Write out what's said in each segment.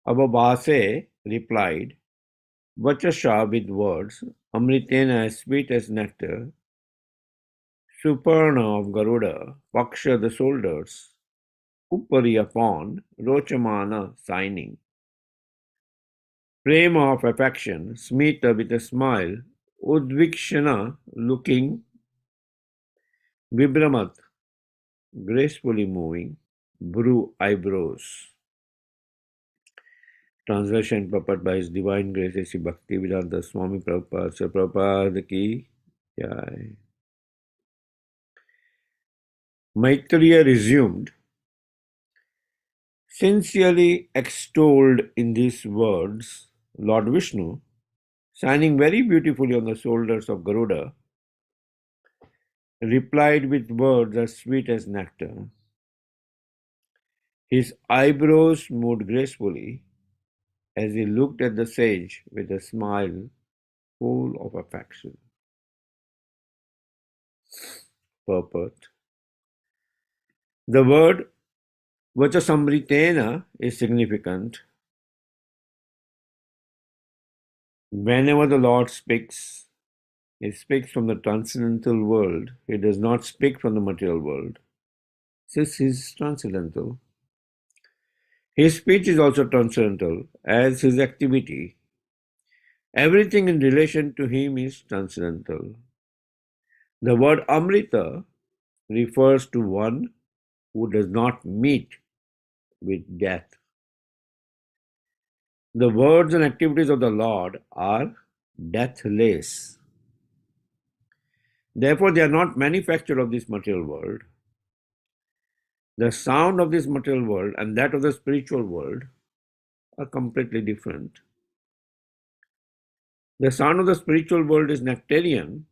Ababase replied, Vachasha with words, Amritena as sweet as nectar, Suparna of Garuda, Paksha the shoulders, Upari upon, Rochamana signing. Prema of affection, Smita with a smile, Udvikshana looking, Vibramat gracefully moving, Bru eyebrows. Translation purport by His Divine Grace A.C. Bhaktivedanta Swami Prabhupada Sri Prabhupada ki jai. Maitreya resumed, sincerely extolled in these words, Lord Vishnu, shining very beautifully on the shoulders of Garuda, replied with words as sweet as nectar. His eyebrows moved gracefully as he looked at the sage with a smile full of affection. Purport. The word Vachasamritena is significant. Whenever the Lord speaks, He speaks from the transcendental world. He does not speak from the material world. Since He is transcendental, His speech is also transcendental as His activity. Everything in relation to Him is transcendental. The word Amrita refers to one who does not meet with death. The words and activities of the Lord are deathless. Therefore, they are not manufactured of this material world. The sound of this material world and that of the spiritual world are completely different. The sound of the spiritual world is nectarian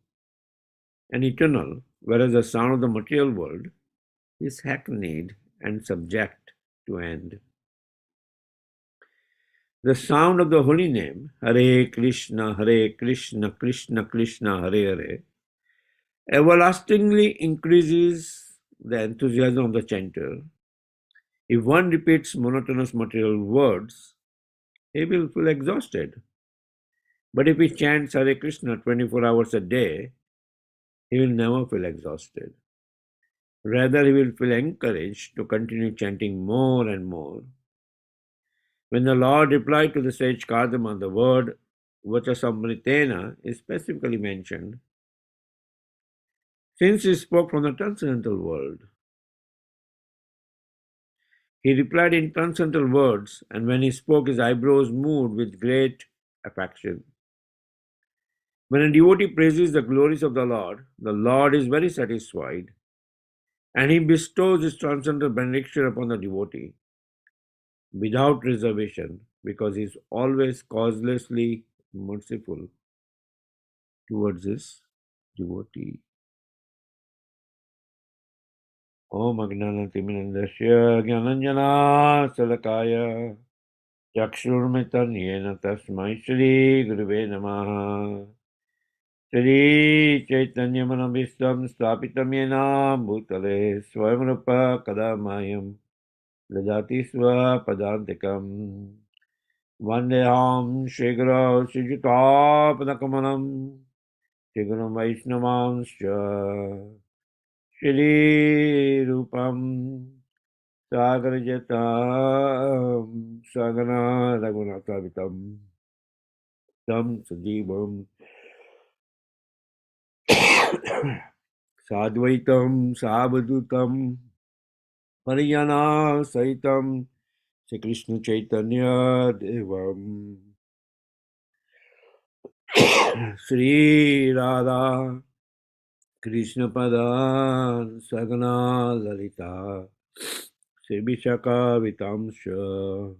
and eternal, whereas the sound of the material world is hackneyed and subject to end. The sound of the holy name, Hare Krishna, Krishna Krishna, Hare Hare, everlastingly increases the enthusiasm of the chanter. If one repeats monotonous material words, he will feel exhausted. But if he chants Hare Krishna 24 hours a day, he will never feel exhausted. Rather, he will feel encouraged to continue chanting more and more. When the Lord replied to the sage Kardama, the word Vachasamritena is specifically mentioned, since he spoke from the transcendental world. He replied in transcendental words, and when he spoke, his eyebrows moved with great affection. When a devotee praises the glories of the Lord is very satisfied, and he bestows his transcendental benediction upon the devotee without reservation, because he is always causelessly merciful towards his devotee. Om Agnanatiminandasya Gyananjana Salakaya Chakshurmitanyena Tasmai Shri Guruve Namaha Shri Chaitanya Manabhistam Stapitam Yena Bhutale Swayamrupa Kadamayam Dadati Swa Padantikam Vandeham Shri Guru Shri Jutapadakamam Shri Guru Vaishnavanscha Shri Rupam Sagarjatam Sagana Raghunathavitam Tam Sajivam Sadvaitam Savadutam Pariyana Saitam Shri Krishna Chaitanya Devam Shri Radha Krishna Padan Sagana Lalita Shri Vishaka Vitamsha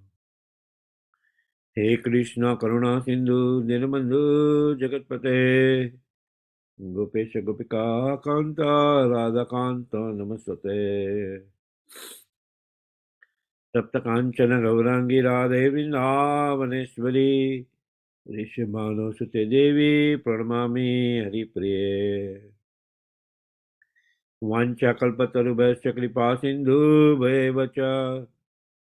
He Krishna Karuna Sindhu Dinabandhu Jagatpate Gopesha Gopika Kanta Radha Kanta Namasate Tapta Kanchana Gaurangi Radhe Vrindavaneshwari Rishabhano Sute Devi Pranamami Hari Priye Vancha Kalpatarubhasya Kripa Sindhu Bhavacha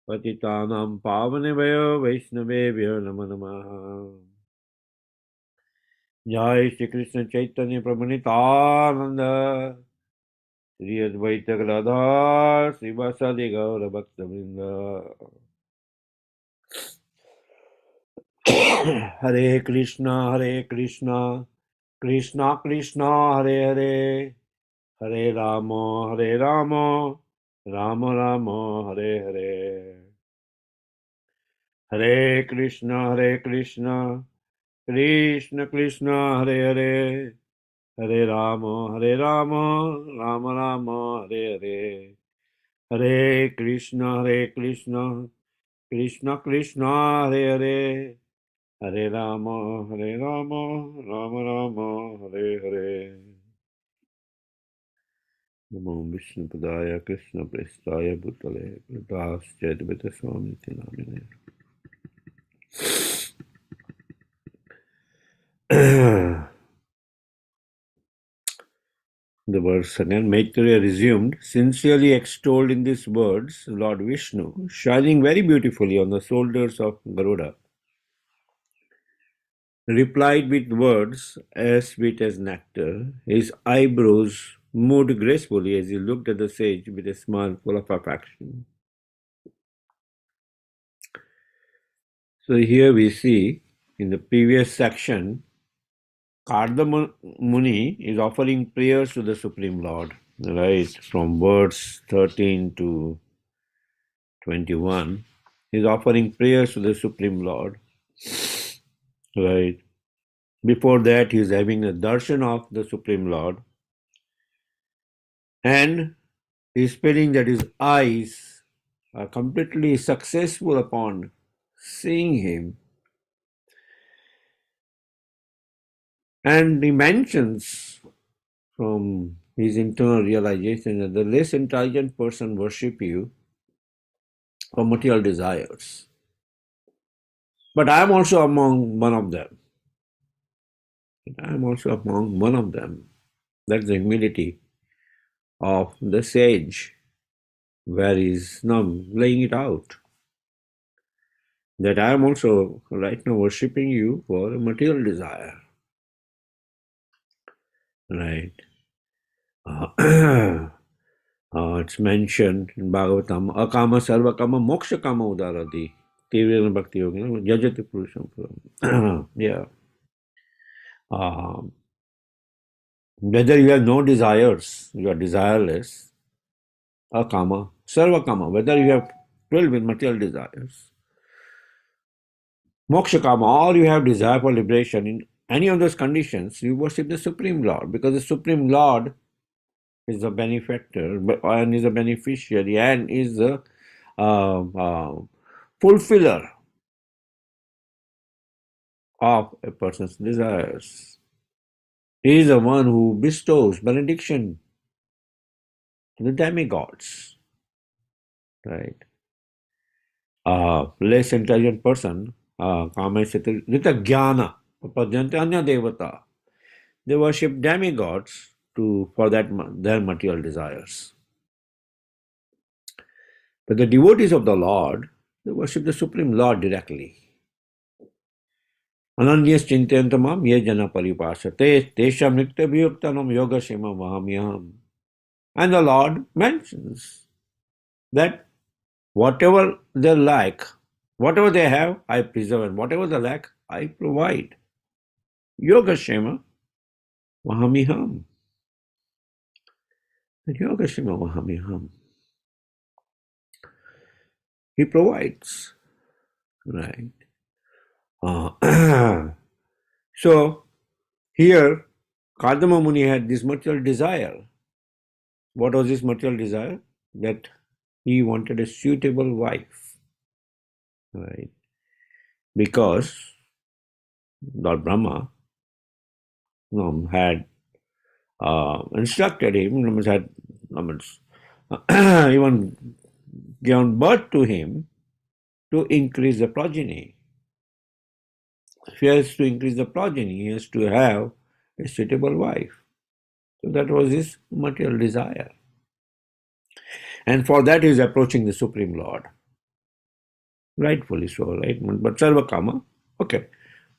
पतितानां पावनेभ्यो वैष्णवेभ्यो नमो नमः। जय श्री कृष्ण चैतन्य प्रभु नित्यानंद, श्री अद्वैत गदाधर श्रीवासादि गौर भक्तवृंद। हरे कृष्णा कृष्णा कृष्णा हरे हरे, हरे राम राम राम हरे हरे। हरे कृष्णा कृष्ण कृष्ण हरे हरे, हरे राम राम राम हरे हरे। हरे कृष्ण कृष्ण कृष्ण हरे हरे, हरे राम राम राम हरे हरे। नमो विष्णुपदाय कृष्ण प्रेष्ठाय भूतले कृताश्चैद्वैत स्वामिति नामिने। The verse again, Maitreya resumed, sincerely extolled in these words Lord Vishnu, shining very beautifully on the shoulders of Garuda, replied with words as sweet as nectar. His eyebrows moved gracefully as he looked at the sage with a smile full of affection. So here we see in the previous section, Kardama Muni is offering prayers to the Supreme Lord, right? From verse 13 to 21. He's offering prayers to the Supreme Lord, right? Before that, he's having a darshan of the Supreme Lord, and he's feeling that his eyes are completely successful upon seeing him. And he mentions from his internal realization that the less intelligent person worship you for material desires. But I am also among one of them. I am also among one of them. That's the humility of the sage, where he's now laying it out. That I am also right now worshipping you for a material desire. Right. It's mentioned in Bhagavatam, akama sarva kama moksha kama udarati. Tirvena bhakti yogi, jajati purusham. Yeah. Whether you have no desires, you are desireless, akama, sarva kama, whether you have filled with material desires, moksha kama, or you have desire for liberation, in any of those conditions, you worship the Supreme Lord, because the Supreme Lord is the benefactor and is a beneficiary and is the fulfiller of a person's desires. He is the one who bestows benediction to the demigods, right? Less intelligent person, Kamasati Rita Jnana, Padyante Anya Devata. They worship demigods for their material desires. But the devotees of the Lord, they worship the Supreme Lord directly. Ananyas chintantamam ye jana paripasate tesham nitya viyuktanam yoga shema mahamyam. And the Lord mentions that whatever they lack, whatever they have, I preserve, and whatever they lack, I provide. Yoga shema mahamyam. Yoga shema mahamyam. He provides, right? So here, Kadama Muni had this material desire. What was his material desire? That he wanted a suitable wife, right? Because Lord Brahma had instructed him, had even given birth to him to increase the progeny. If he has to increase the progeny, he has to have a suitable wife. So that was his material desire. And for that he is approaching the Supreme Lord. Rightfully so, right? But Sarva Kama, okay.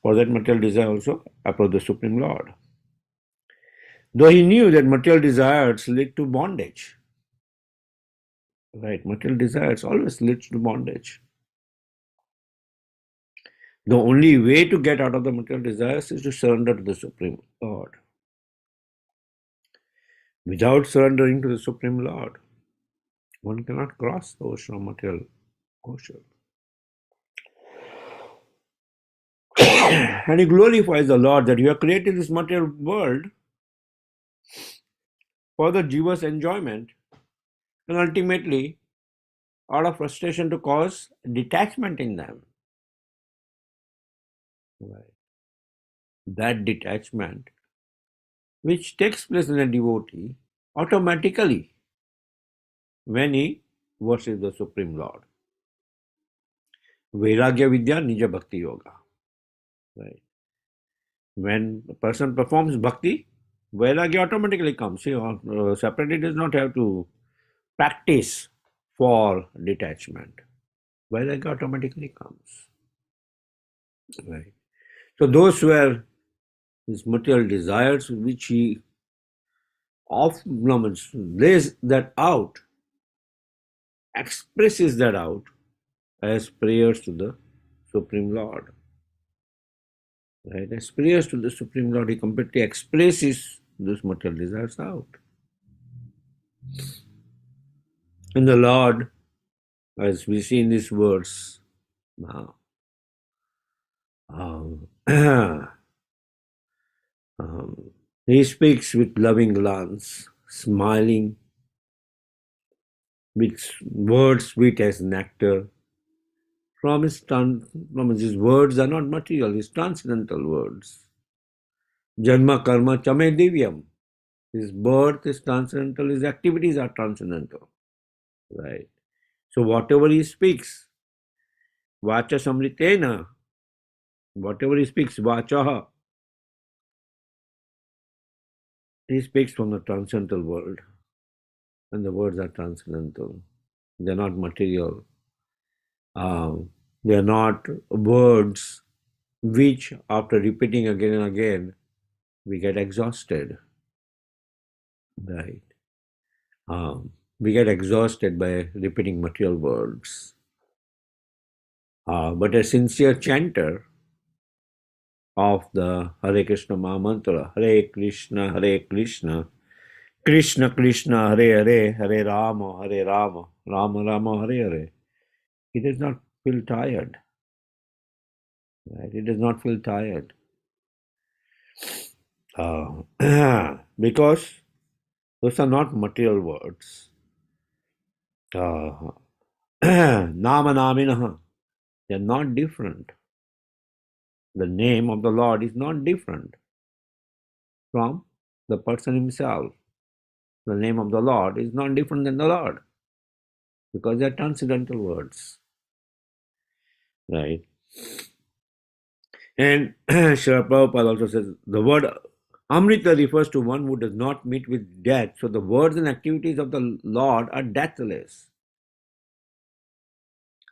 For that material desire also, approach the Supreme Lord. Though he knew that material desires lead to bondage. Right? Material desires always leads to bondage. The only way to get out of the material desires is to surrender to the Supreme Lord. Without surrendering to the Supreme Lord, one cannot cross the ocean of material ocean. And he glorifies the Lord that you have created this material world for the jiva's enjoyment and ultimately out of frustration to cause detachment in them. Right. That detachment, which takes place in a devotee automatically when he worships the Supreme Lord. Vairagya Vidya Nija Bhakti Yoga. Right. When a person performs bhakti, Vairagya automatically comes. Separately does not have to practice for detachment. Vairagya automatically comes. Right. So those were his material desires, which he often lays that out, expresses that out as prayers to the Supreme Lord. Right? As prayers to the Supreme Lord, he completely expresses those material desires out. And the Lord, as we see in these words now, he speaks with loving glance, smiling, with words sweet as nectar. From his words are not material, his transcendental words. Janma karma chame divyam. His birth is transcendental, his activities are transcendental. Right. So whatever he speaks, vacha samritena, whatever he speaks, vachaha, he speaks from the transcendental world. And the words are transcendental. They're not material. They're not words which, after repeating again and again, we get exhausted. Right. We get exhausted by repeating material words. But a sincere chanter of the Hare Krishna Maha Mantra, Hare Krishna, Krishna Krishna, Hare Hare, Hare Rama, Rama Rama, Hare Hare, he does not feel tired. Right? He does not feel tired. Because those are not material words. Nama Naminaha, they are not different. The name of the Lord is not different from the person himself. The name of the Lord is not different than the Lord because they are transcendental words. Right? And Srila Prabhupada also says the word Amrita refers to one who does not meet with death. So the words and activities of the Lord are deathless.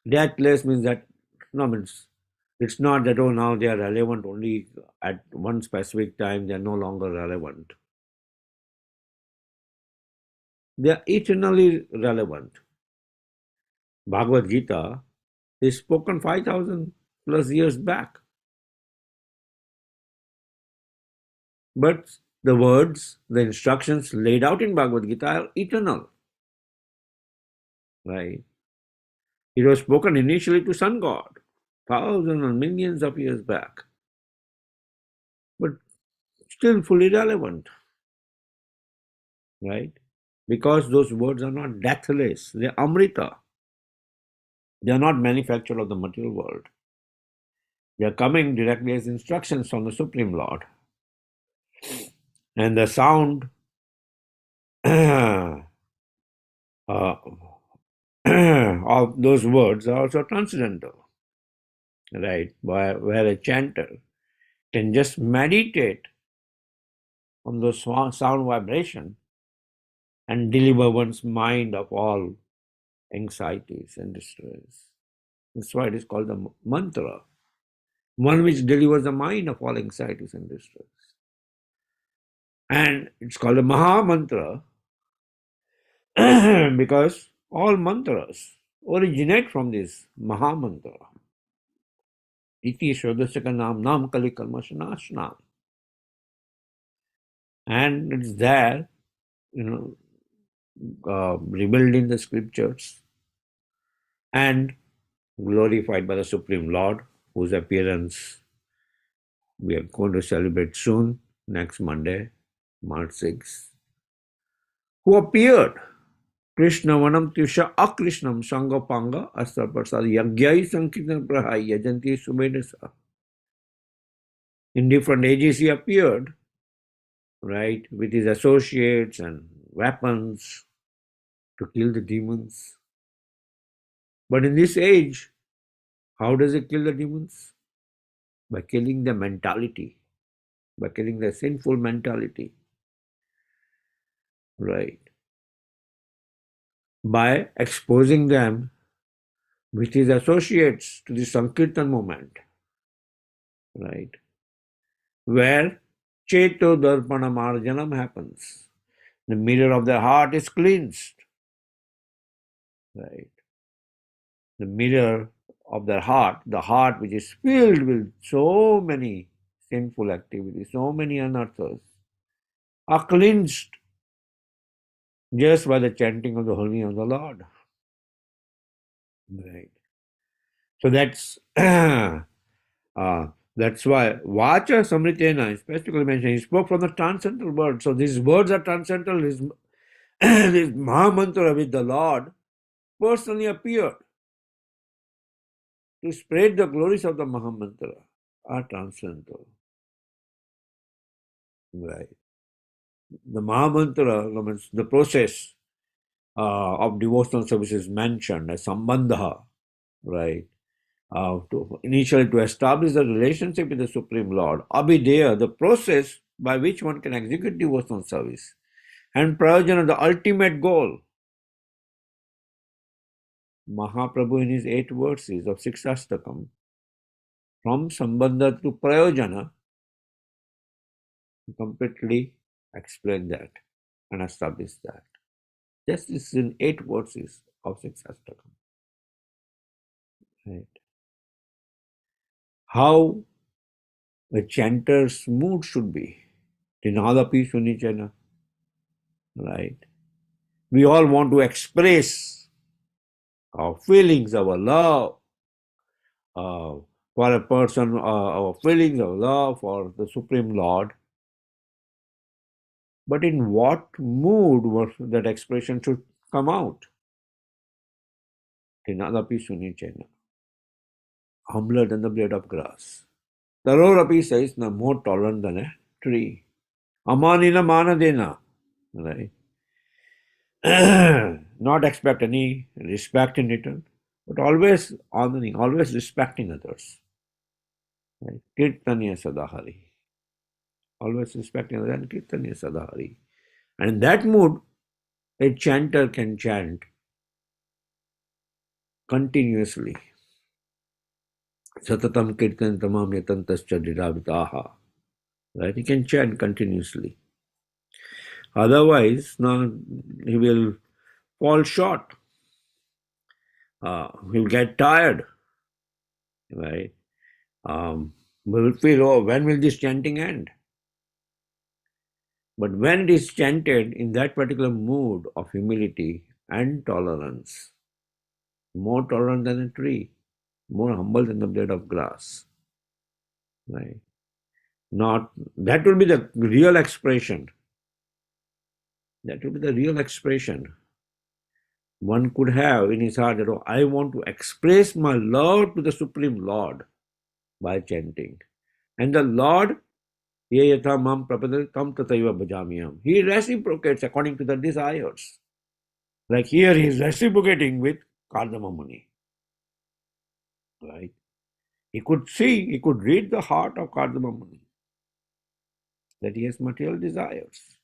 Deathless means that, means it's not that, oh, now they are relevant only at one specific time, they are no longer relevant. They are eternally relevant. Bhagavad Gita is spoken 5,000 plus years back. But the words, the instructions laid out in Bhagavad Gita are eternal. Right? It was spoken initially to Sun God, thousands and millions of years back. But still fully relevant. Right? Because those words are not deathless, they are Amrita. They are not manufactured of the material world. They are coming directly as instructions from the Supreme Lord. And the sound of those words are also transcendental. Right? Where a chanter can just meditate on the sound vibration and deliver one's mind of all anxieties and distress. That's why it is called the mantra, one which delivers the mind of all anxieties and distress. And it's called a Maha Mantra because all mantras originate from this Maha Mantra. Iti Shodasaka Nam Kali Kalmashanashnam. And it's there, revealed in the scriptures and glorified by the Supreme Lord, whose appearance we are going to celebrate soon, next Monday, March 6th, who appeared Krishna Vanam Tusha Akrishnam Sangapanga Astra Prasad Yagyai Sankirtan Prahai Yajanti Sumedasa. In different ages he appeared, right, with his associates and weapons to kill the demons. But in this age, how does it kill the demons? By killing the mentality, by killing the sinful mentality, right? By exposing them with his associates to the Sankirtan movement, right? Where Cheto Darpana Marjanam happens. The mirror of the heart is cleansed, right? The mirror of the heart which is filled with so many sinful activities, so many unearths, are cleansed just by the chanting of the holy name of the Lord. Right. So that's why Vacha Samritena is specifically mentioned. He spoke from the transcendental words. So these words are transcendental. This Mahamantra with the Lord personally appeared to spread the glories of the Mahamantra are transcendental. Right. The Mahamantra, the process of devotional service is mentioned as Sambandha, right? Initially to establish the relationship with the Supreme Lord. Abhideya, the process by which one can execute devotional service. And Prayojana, the ultimate goal. Mahaprabhu in his 8 verses of Siksastakam, from Sambandha to Prayojana, completely explain that and establish that. This is in 8 verses of Siksastakam. Right. How a chanter's mood should be. Tinadapi Sunichana. Right. We all want to express our feelings, our love for a person, our feelings of love for the Supreme Lord. But in what mood that expression should come out? Tinadapi Sunichena. Humbler than the blade of grass. Tarorapi says, no more tolerant than a tree. Amanina manadena. Right. Not expect any respect in return, but always honoring, always respecting others. Right? Kirtaniya Sadahari. Always respecting others and Kirtaniya Sadahari. And in that mood, a chanter can chant continuously. Satatam Kirtan Tamam Yatantascha Didavitaha. Right? He can chant continuously. Otherwise, no, he will fall short. He'll get tired. Right? We will feel, oh, when will this chanting end? But when it is chanted in that particular mood of humility and tolerance, more tolerant than a tree, more humble than the blade of grass, right? Not that will be the real expression. That will be the real expression one could have in his heart that, oh, I want to express my love to the Supreme Lord by chanting. And the Lord, Ye yatha mam prapadate tam tataiva bhajamiyam. He reciprocates according to the desires. Like here he is reciprocating with Kardama Muni. Right? He could see, he could read the heart of Kardama Muni, that he has material desires.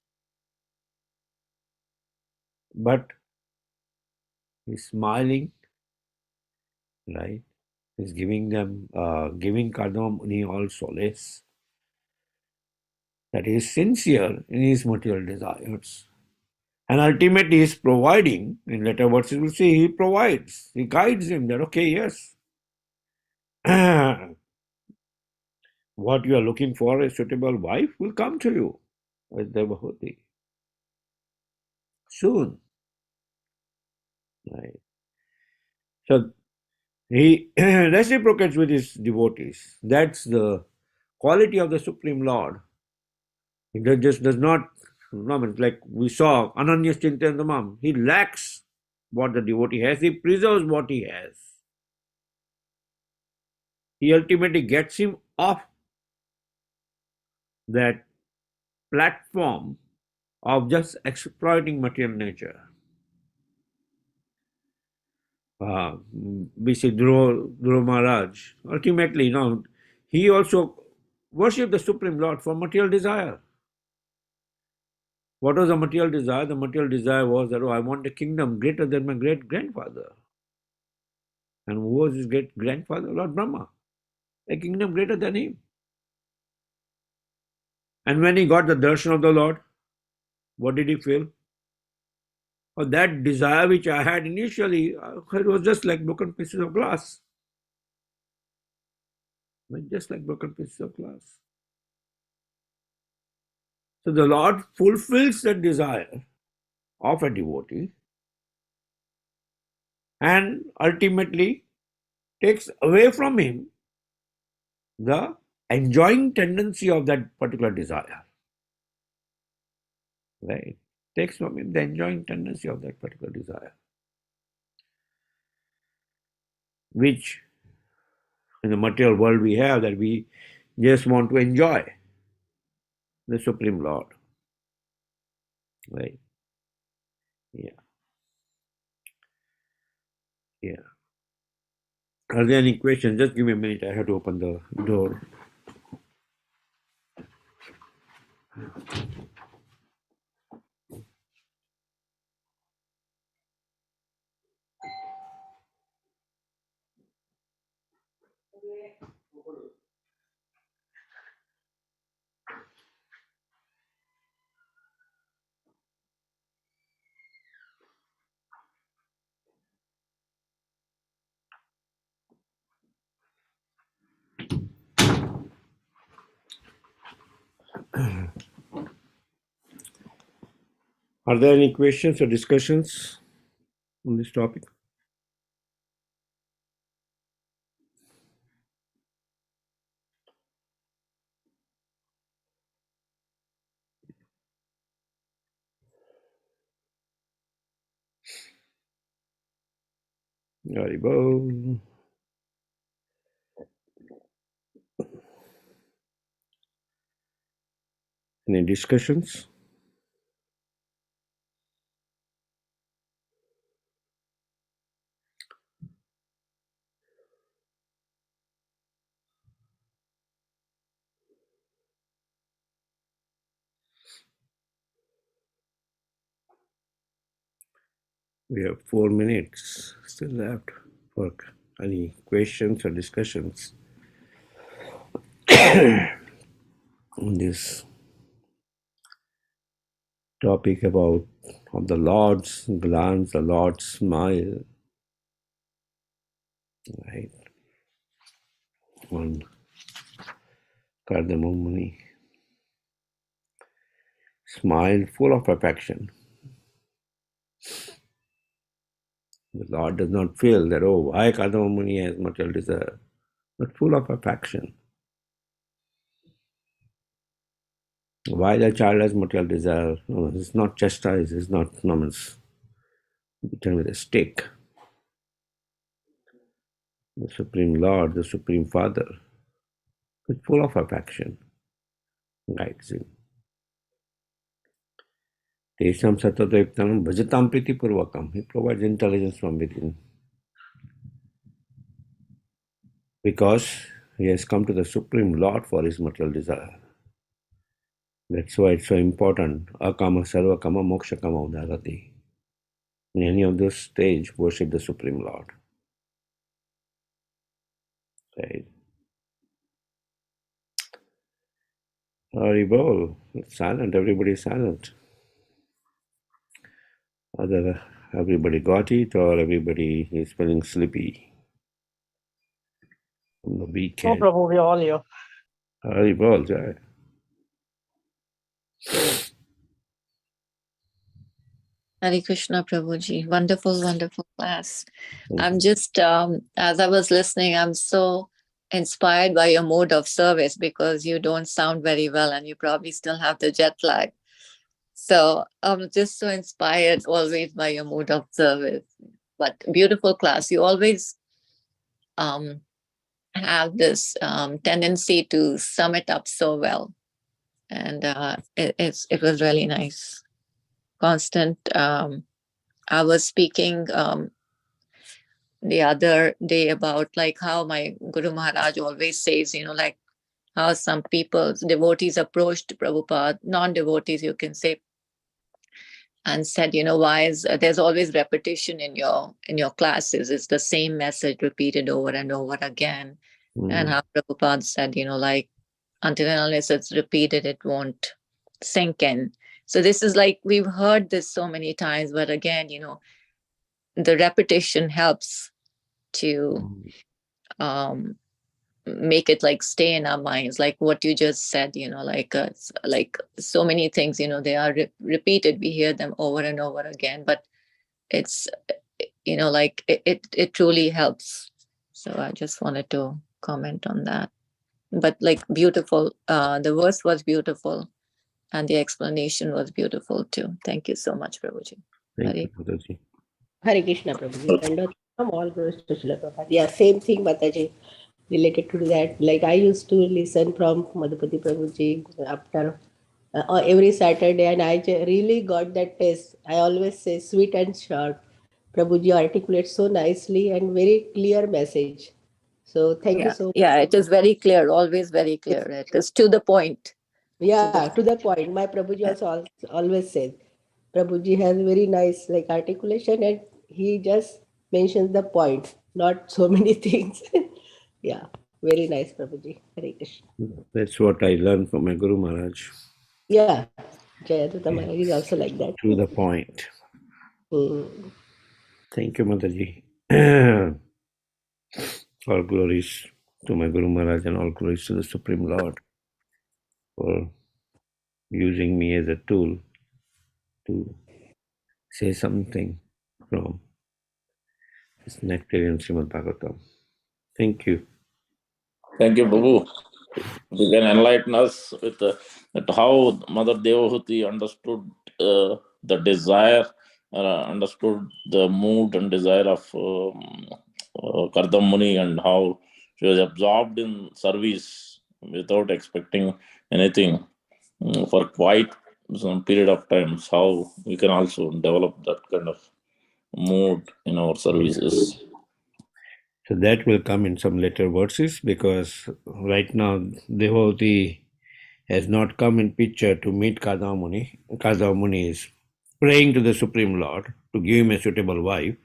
But he's smiling, right? He's giving them, giving Kadam Muni all solace, that he is sincere in his material desires. And ultimately, he is providing. In later verses, we'll see he provides. He guides him that, okay, yes, what you are looking for, a suitable wife, will come to you with Devahoti soon. Right. So he reciprocates with his devotees. That's the quality of the Supreme Lord. He just does not, like we saw, Ananya Chintandamam, he lacks what the devotee has, he preserves what he has. He ultimately gets him off that platform of just exploiting material nature. We see Dhruva Maharaj, ultimately, he also worshipped the Supreme Lord for material desire. What was the material desire? The material desire was that, I want a kingdom greater than my great grandfather. And who was his great grandfather? Lord Brahma. A kingdom greater than him. And when he got the darshan of the Lord, what did he feel? Oh, that desire which I had initially, it was just like broken pieces of glass. Just like broken pieces of glass. So the Lord fulfills that desire of a devotee and ultimately takes away from him the enjoying tendency of that particular desire. Right? Takes from him the enjoying tendency of that particular desire, which in the material world we have, that we just want to enjoy the Supreme Lord. Right? Yeah. Yeah. Are there any questions? Just give me a minute. I have to open the door. Are there any questions or discussions on this topic? Haribol. Any discussions? We have 4 minutes still left for any questions or discussions on this topic about of the Lord's glance, the Lord's smile, right? On Kardamam Muni. Smile full of affection. The Lord does not feel that, why Kardamam Muni has material desire, but full of affection. Why the child has material desire? No, it's not chastised, it's not beaten with a stick. The Supreme Lord, the Supreme Father, is full of affection, guides him. Tesham Satadvaiptanam Bhajatam Priti Purvakam. He provides intelligence from within. Because he has come to the Supreme Lord for his material desire. That's why it's so important. Akama Sarva Kama Moksha Kama Udharati. In any of those stage, worship the Supreme Lord. Right. Haribol. It's silent. Everybody's silent. Either everybody got it or everybody is feeling sleepy on the No, weekend. Prabhu, we are all here. Haribol, Jai. Hare Krishna, Prabhuji. Wonderful, wonderful class. Thank I'm you. just, as I was listening, I'm so inspired by your mode of service because you don't sound very well and you probably still have the jet lag. So I'm just so inspired always by your mode of service. But beautiful class. You always um, have this tendency to sum it up so well. And it was really nice. Constant. I was speaking the other day about like how my Guru Maharaj always says, like how some people, devotees approached Prabhupada, non-devotees, you can say, and said, why is there's always repetition in your classes? It's the same message repeated over and over again. And how Prabhupada said, like until and unless it's repeated, it won't sink in. So this is like we've heard this so many times, but again, the repetition helps to um, make it like stay in our minds, like what you just said, like so many things, they are repeated, we hear them over and over again, but it's like it truly helps. So I just wanted to comment on that. But like beautiful, the verse was beautiful and the explanation was beautiful too. Thank you so much, Prabhuji. Thank you, Mataji. Hare Krishna, Prabhuji. And from all goes to Srila Prabhupada. Yeah, same thing, Mataji, related to that. Like I used to listen from Madhupati Prabhuji after every Saturday, and I really got that taste. I always say sweet and short. Prabhuji articulates so nicely and very clear message. So thank you so much. Yeah, it is very clear, always very clear. It is to the point. Yeah, to the point. My Prabhuji also always says, Prabhuji has very nice like articulation, and he just mentions the point, not so many things. Yeah, very nice, Prabhuji. Hare Krishna. That's what I learned from my Guru Maharaj. Yeah, Jayadutta Maharaj is also like that. To the point. Mm. Thank you, Mataji. All glories to my Guru Maharaj and all glories to the Supreme Lord for using me as a tool to say something from this nectarian Srimad Bhagavatam. Thank you. Thank you, Prabhu. You can enlighten us with at how Mother Devahuti understood the desire, understood the mood and desire of Kardam Muni, and how she was absorbed in service without expecting anything for quite some period of time. How we can also develop that kind of mood in our services. So that will come in some later verses, because right now Devotee has not come in picture to meet Kadamuni. Kadamuni is praying to the Supreme Lord to give him a suitable wife.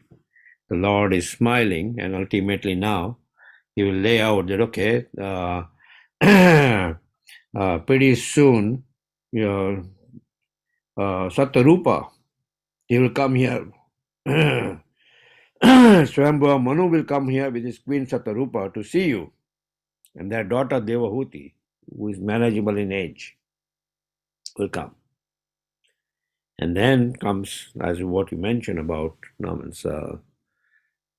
The Lord is smiling, and ultimately now he will lay out that, okay, pretty soon, Satarupa, he will come here. Swambhava Manu will come here with his queen Satarupa to see you, and their daughter Devahuti, who is manageable in age, will come. And then comes, as what you mentioned about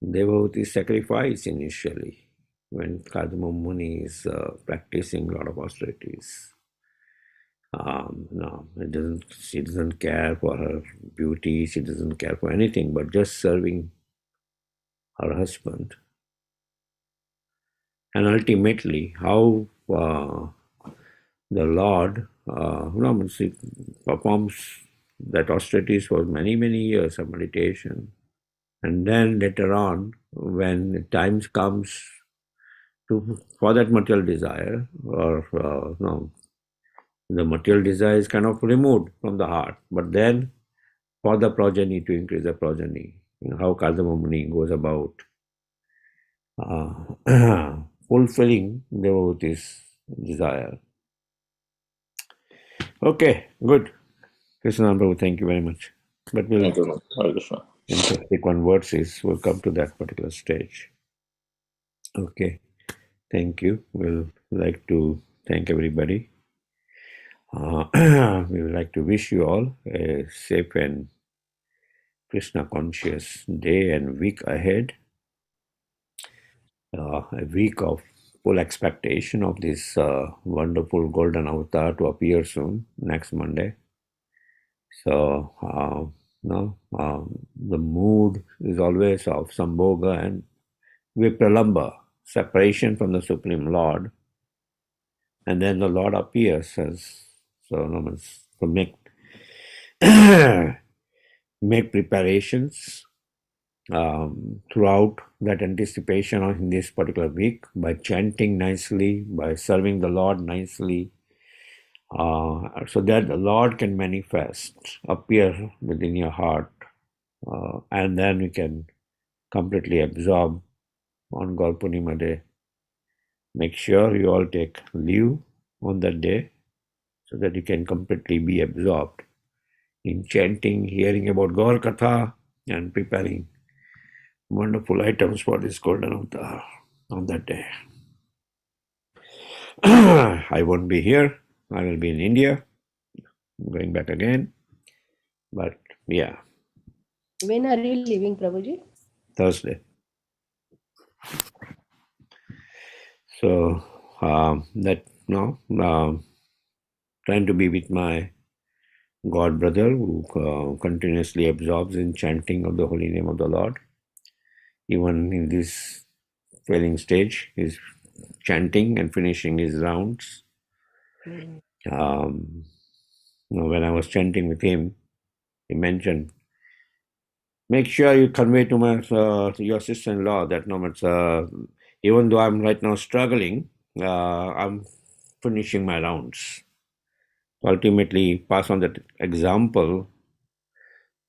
Devahuti's sacrifice initially, when Kadama Muni is practicing a lot of austerities. No, she doesn't care for her beauty, she doesn't care for anything but just serving her husband. And ultimately, how the Lord performs that austerities for many, many years of meditation. And then later on, when times comes for that material desire, or the material desire is kind of removed from the heart, but then for the progeny, to increase the progeny, how Kadama Muni goes about fulfilling devotee's desire. Okay, good. Krishna Prabhu, thank you very much. But we'll, Thank you. Hare Krishna. in subsequent verses, we'll come to that particular stage. Okay, thank you. We'll like to thank everybody. We would like to wish you all a safe and Krishna conscious day and week ahead. A week of full expectation of this wonderful golden avatar to appear soon, next Monday. So, the mood is always of Sambhoga and Vipralamba, separation from the Supreme Lord. And then the Lord appears as, so make, make preparations throughout that anticipation in this particular week by chanting nicely, by serving the Lord nicely, so that the Lord can manifest, appear within your heart, and then we can completely absorb on Gaur Purnima day. Make sure you all take leave on that day so that you can completely be absorbed in chanting, hearing about Gaur Katha, and preparing wonderful items for this golden avatar on that day. I won't be here. I will be in India, going back again. But yeah. When are you leaving, Prabhuji? Thursday. So trying to be with my God brother who continuously absorbs in chanting of the holy name of the Lord. Even in this failing stage, he's chanting and finishing his rounds. When I was chanting with him, he mentioned, make sure you convey to your sister-in-law that even though I'm right now struggling, I'm finishing my rounds. Ultimately, pass on that example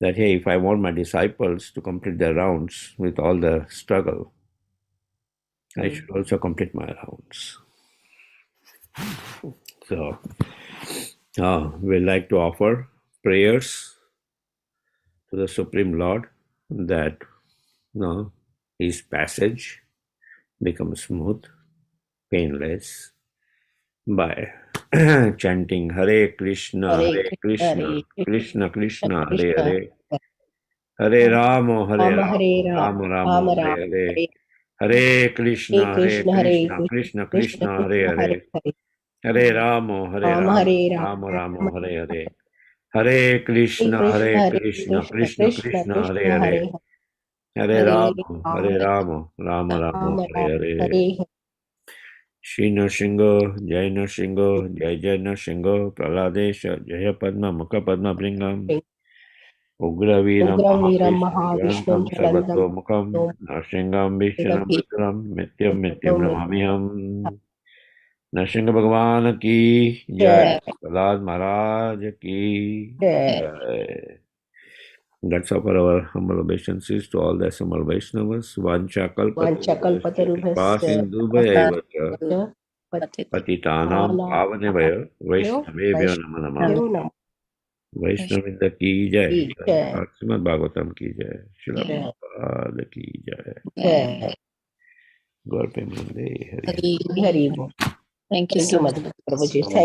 that, hey, if I want my disciples to complete their rounds with all the struggle, I should also complete my rounds. So, we'd like to offer prayers to the Supreme Lord that his passage becomes smooth, painless, by chanting Hare Krishna, Hare Krishna, Krishna Krishna, Hare Hare, Hare Rama, Hare Rama, Rama Hare Hare, Hare Krishna, Hare Krishna, Krishna Krishna, Hare Hare, Hare Rama, Hare Rama, Rama Hare Hare, Hare Krishna, Krishna Krishna, Hare Hare, Hare Rama, Rama Hare Hare. Shri Nrsinga, Jai Nrsinga, Jai Jai Nrsinga, Praladesha, Jaya Padma, Mukha Padma Bringam, Ugraviram Mahapisham, Sarvato Mukham, Nrsingam Vishnam Bhutram, Mityam Mityam Namamiham. Nrsinga Bhagwan ki Jai, Prahlad Maharaj ki Jai. Let's offer our humble obeisances to all the assembled Vaishnavas. Vancha kalpatarubhasya sindhu bhayeva patitanam pavanebhaya Vaishnavebhyo namo namaha. वैष्णविंद की जय, श्रीमद् भागवतम की जय, श्रील प्रभुपाद की जय, गौर प्रेमानंदे Hari Hari. Thank you so much. Prabhuji. Thank you.